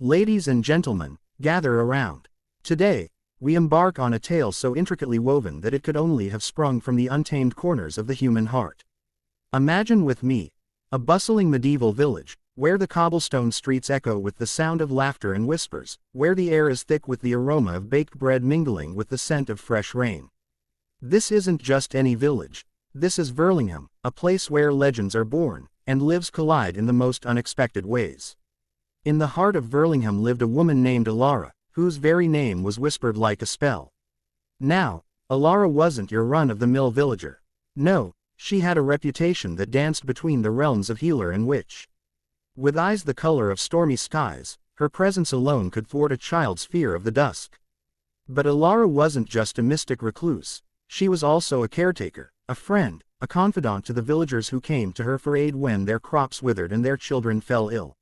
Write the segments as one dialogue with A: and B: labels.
A: Ladies and gentlemen, gather around. Today, we embark on a tale so intricately woven that it could only have sprung from the untamed corners of the human heart. Imagine with me, a bustling medieval village, where the cobblestone streets echo with the sound of laughter and whispers, where the air is thick with the aroma of baked bread mingling with the scent of fresh rain. This isn't just any village. This is Verlingham, a place where legends are born, and lives collide in the most unexpected ways. In the heart of Verlingham lived a woman named Alara, whose very name was whispered like a spell. Now, Alara wasn't your run-of-the-mill villager. No, she had a reputation that danced between the realms of healer and witch. With eyes the color of stormy skies, her presence alone could thwart a child's fear of the dusk. But Alara wasn't just a mystic recluse. She was also a caretaker, a friend, a confidant to the villagers who came to her for aid when their crops withered and their children fell ill.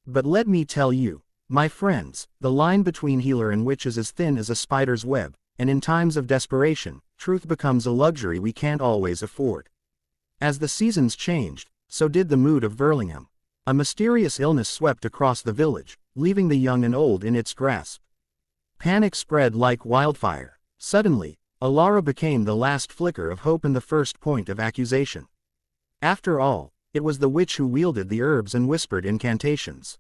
A: But let me tell you, my friends, the line between healer and witch is as thin as a spider's web, and in times of desperation, truth becomes a luxury we can't always afford. As the seasons changed, so did the mood of Verlingham. A mysterious illness swept across the village, leaving the young and old in its grasp. Panic spread like wildfire. Suddenly, Alara became the last flicker of hope and the first point of accusation. After all, it was the witch who wielded the herbs and whispered incantations.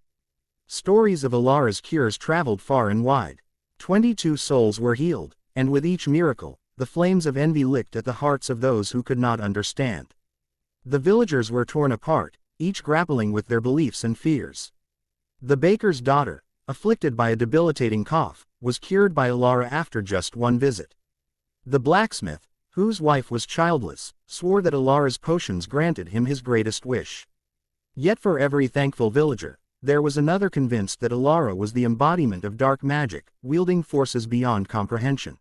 A: Stories of Alara's cures traveled far and wide. 22 souls were healed, and with each miracle, the flames of envy licked at the hearts of those who could not understand. The villagers were torn apart, each grappling with their beliefs and fears. The baker's daughter, afflicted by a debilitating cough, was cured by Alara after just one visit. The blacksmith, whose wife was childless, swore that Alara's potions granted him his greatest wish. Yet for every thankful villager, there was another convinced that Alara was the embodiment of dark magic, wielding forces beyond comprehension.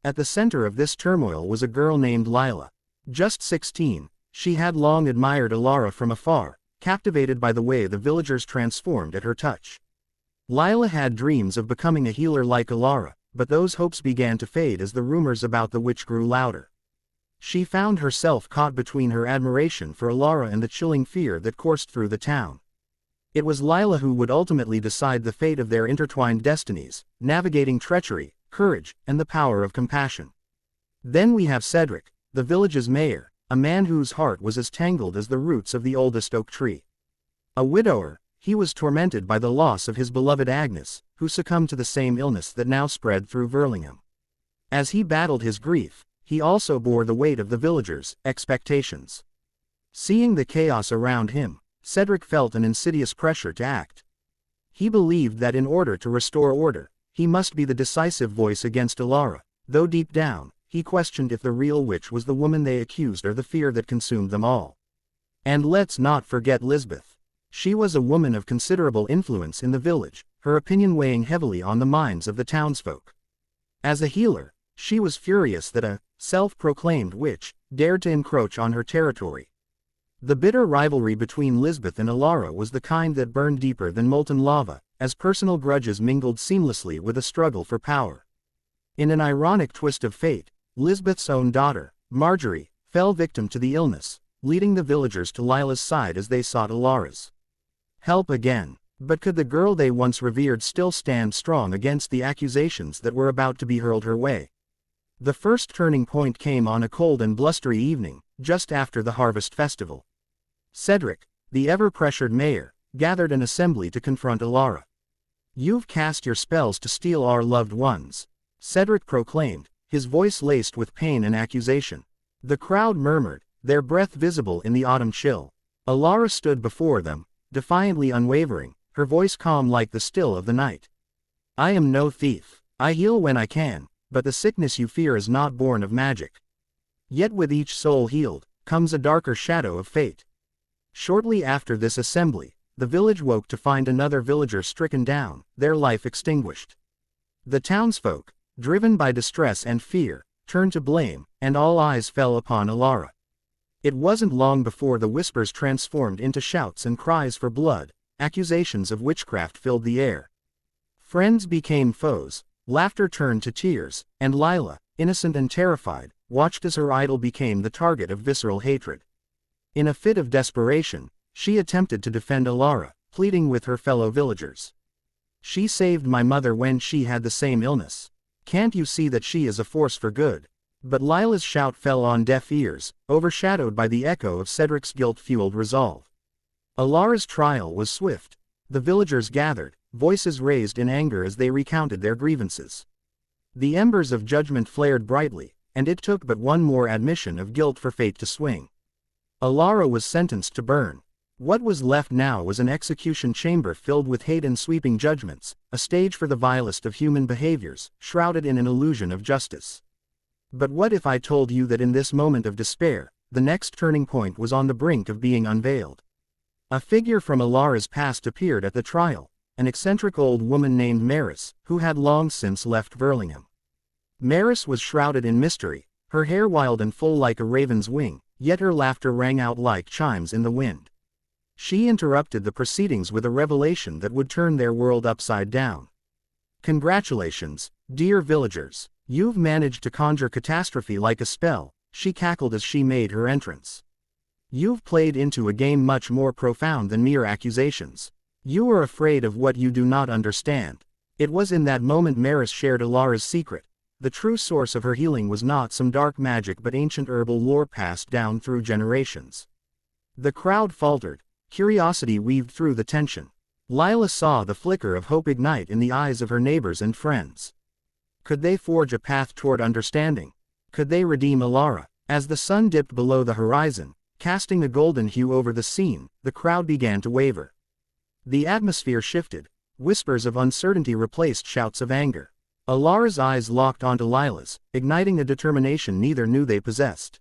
A: At the center of this turmoil was a girl named Lila. Just 16, she had long admired Alara from afar, captivated by the way the villagers transformed at her touch. Lila had dreams of becoming a healer like Alara, but those hopes began to fade as the rumors about the witch grew louder. She found herself caught between her admiration for Alara and the chilling fear that coursed through the town. It was Lila who would ultimately decide the fate of their intertwined destinies, navigating treachery, courage, and the power of compassion. Then we have Cedric, the village's mayor, a man whose heart was as tangled as the roots of the oldest oak tree. A widower, he was tormented by the loss of his beloved Agnes, who succumbed to the same illness that now spread through Verlingham. As he battled his grief, he also bore the weight of the villagers' expectations. Seeing the chaos around him, Cedric felt an insidious pressure to act. He believed that in order to restore order, he must be the decisive voice against Alara, though deep down, he questioned if the real witch was the woman they accused or the fear that consumed them all. And let's not forget Lisbeth. She was a woman of considerable influence in the village, her opinion weighing heavily on the minds of the townsfolk. As a healer, she was furious that a self-proclaimed witch dared to encroach on her territory. The bitter rivalry between Lisbeth and Alara was the kind that burned deeper than molten lava, as personal grudges mingled seamlessly with a struggle for power. In an ironic twist of fate, Lisbeth's own daughter, Marjorie, fell victim to the illness, leading the villagers to Lila's side as they sought Alara's help again. But could the girl they once revered still stand strong against the accusations that were about to be hurled her way? The first turning point came on a cold and blustery evening, just after the harvest festival. Cedric, the ever-pressured mayor, gathered an assembly to confront Alara. "You've cast your spells to steal our loved ones," Cedric proclaimed, his voice laced with pain and accusation. The crowd murmured, their breath visible in the autumn chill. Alara stood before them, defiantly unwavering, her voice calm like the still of the night. "I am no thief. I heal when I can, but the sickness you fear is not born of magic." Yet with each soul healed, comes a darker shadow of fate. Shortly after this assembly, the village woke to find another villager stricken down, their life extinguished. The townsfolk, driven by distress and fear, turned to blame, and all eyes fell upon Alara. It wasn't long before the whispers transformed into shouts and cries for blood. Accusations of witchcraft filled the air. Friends became foes, laughter turned to tears, and Lila, innocent and terrified, watched as her idol became the target of visceral hatred. In a fit of desperation, she attempted to defend Alara, pleading with her fellow villagers. She saved my mother when she had the same illness. Can't you see that she is a force for good?" But Lila's shout fell on deaf ears, overshadowed by the echo of Cedric's guilt-fueled resolve. Alara's trial was swift. The villagers gathered, voices raised in anger as they recounted their grievances. The embers of judgment flared brightly, and it took but one more admission of guilt for fate to swing. Alara was sentenced to burn. What was left now was an execution chamber filled with hate and sweeping judgments, a stage for the vilest of human behaviors, shrouded in an illusion of justice. But what if I told you that in this moment of despair, the next turning point was on the brink of being unveiled? A figure from Alara's past appeared at the trial, an eccentric old woman named Maris, who had long since left Burlingham. Maris was shrouded in mystery, her hair wild and full like a raven's wing, yet her laughter rang out like chimes in the wind. She interrupted the proceedings with a revelation that would turn their world upside down. "Congratulations, dear villagers. You've managed to conjure catastrophe like a spell," she cackled as she made her entrance. "You've played into a game much more profound than mere accusations. You are afraid of what you do not understand." It was in that moment Maris shared Alara's secret. The true source of her healing was not some dark magic but ancient herbal lore passed down through generations. The crowd faltered. Curiosity weaved through the tension. Lila saw the flicker of hope ignite in the eyes of her neighbors and friends. Could they forge a path toward understanding? Could they redeem Alara? As the sun dipped below the horizon, casting a golden hue over the scene, the crowd began to waver. The atmosphere shifted. Whispers of uncertainty replaced shouts of anger. Alara's eyes locked onto Lila's, igniting a determination neither knew they possessed.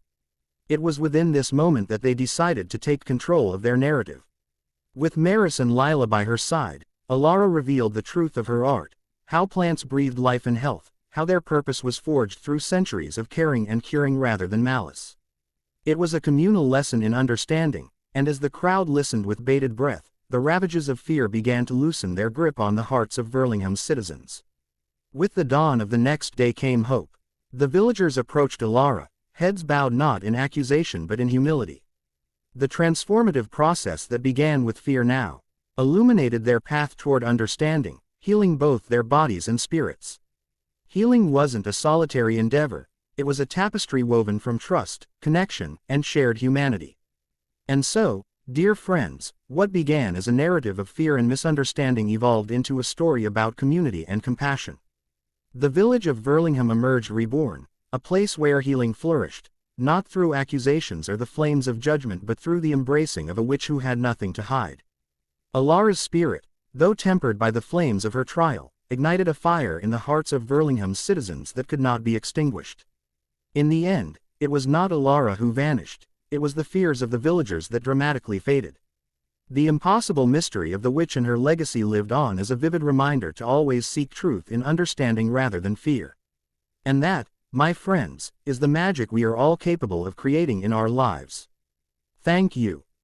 A: It was within this moment that they decided to take control of their narrative. With Maris and Lila by her side, Alara revealed the truth of her art, how plants breathed life and health, how their purpose was forged through centuries of caring and curing rather than malice. It was a communal lesson in understanding, and as the crowd listened with bated breath, the ravages of fear began to loosen their grip on the hearts of Burlingham's citizens. With the dawn of the next day came hope. The villagers approached Alara, heads bowed not in accusation but in humility. The transformative process that began with fear now illuminated their path toward understanding, healing both their bodies and spirits. Healing wasn't a solitary endeavor, it was a tapestry woven from trust, connection, and shared humanity. And so, dear friends, what began as a narrative of fear and misunderstanding evolved into a story about community and compassion. The village of Burlingham emerged reborn, a place where healing flourished, not through accusations or the flames of judgment but through the embracing of a witch who had nothing to hide. Alara's spirit, though tempered by the flames of her trial, ignited a fire in the hearts of Burlingham's citizens that could not be extinguished. In the end, it was not Alara who vanished, it was the fears of the villagers that dramatically faded. The impossible mystery of the witch and her legacy lived on as a vivid reminder to always seek truth in understanding rather than fear. And that, my friends, is the magic we are all capable of creating in our lives. Thank you.